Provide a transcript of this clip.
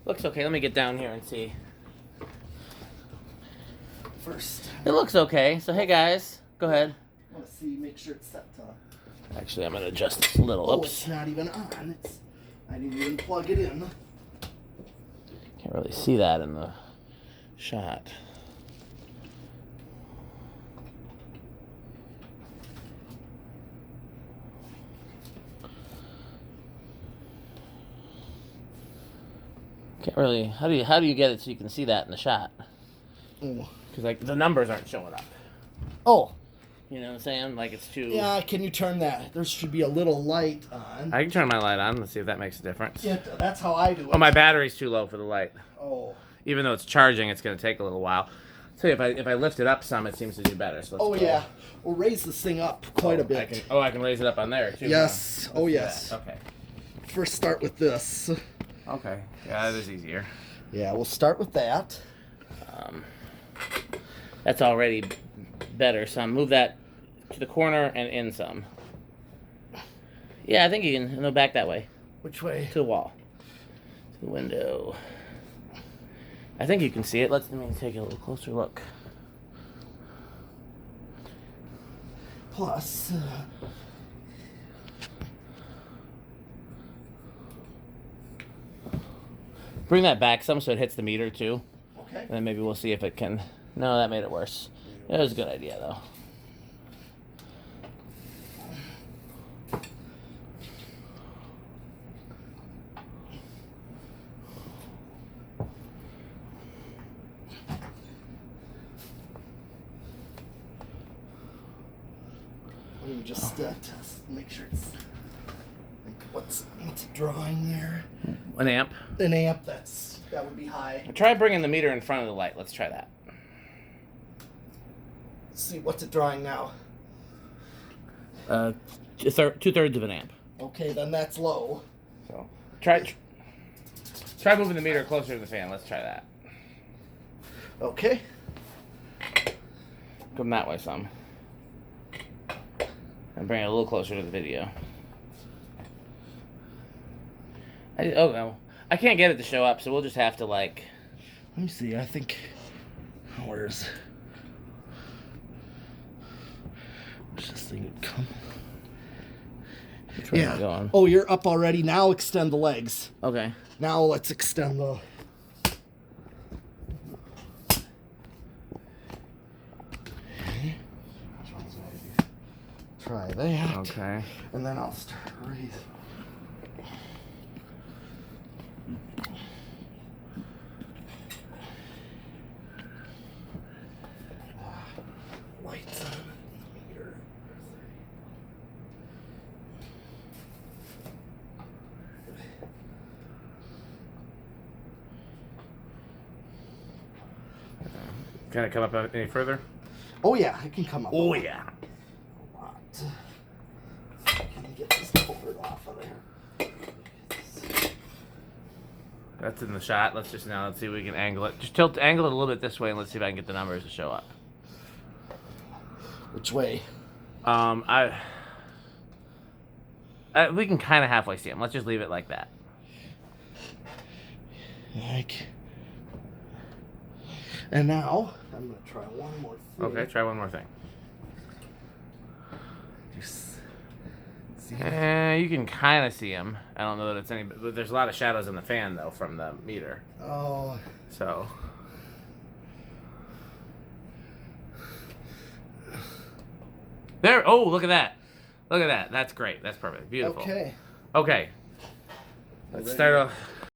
Looks okay. Let me get down here and see. First. It looks okay. So, hey guys, go ahead. I want to see, make sure it's set to. Actually, I'm going to adjust this a little. Oh, Oops. it's not even on. I didn't even plug it in. Can't really see that in the shot. Can't really. How do you get it so you can see that in the shot? Oh. Because like the numbers aren't showing up. Oh. You know what I'm saying? Like it's too. Yeah. Can you turn that? There should be a little light on. I can turn my light on. Let's see if that makes a difference. Yeah, that's how I do it. Oh, my battery's too low for the light. Oh. Even though it's charging, it's going to take a little while. So if I lift it up some, it seems to do better. So let's go. Yeah. We'll raise this thing up quite a bit. I can raise it up on there too. Yes. Oh yes. Okay. First, start with this. Okay. Yeah, that is easier. Yeah, we'll start with that. That's already better. So move that to the corner and in some. Yeah, I think you can. No, back that way. Which way? To the wall. To the window. I think you can see it. Let me take a little closer look. Plus. Bring that back some so it hits the meter too. Okay. And then maybe we'll see if it can. No, that made it worse. It was a good idea though. Let me just test, make sure it's like what's drawing there. An amp. An amp. That would be high. Try bringing the meter in front of the light. Let's try that. Let's see what's it drawing now. 2/3 of an amp. Okay, then that's low. So try moving the meter closer to the fan. Let's try that. Okay. Come that way some. And bring it a little closer to the video. Oh no. I can't get it to show up, so we'll just have to like... Let me see, I think... Where's this thing would come? Which way am I going? Oh, you're up already. Now extend the legs. Okay. Now let's extend the... Try that. Okay. And then I'll start raising. Lights on meter. Can it come up any further? Oh yeah, it can come up. Oh yeah. A lot. Can you get this culvert off of there? That's in the shot. Let's see if we can angle it. Just angle it a little bit this way, and let's see if I can get the numbers to show up. Which way? We can kind of halfway see them. Let's just leave it like that. And now I'm gonna try one more thing. Okay, try one more thing. See? You can kind of see them. I don't know that it's any, but there's a lot of shadows in the fan though from the meter. Oh. So. There. Oh, look at that. Look at that. That's great. That's perfect. Beautiful. Okay. Okay. Let's start off.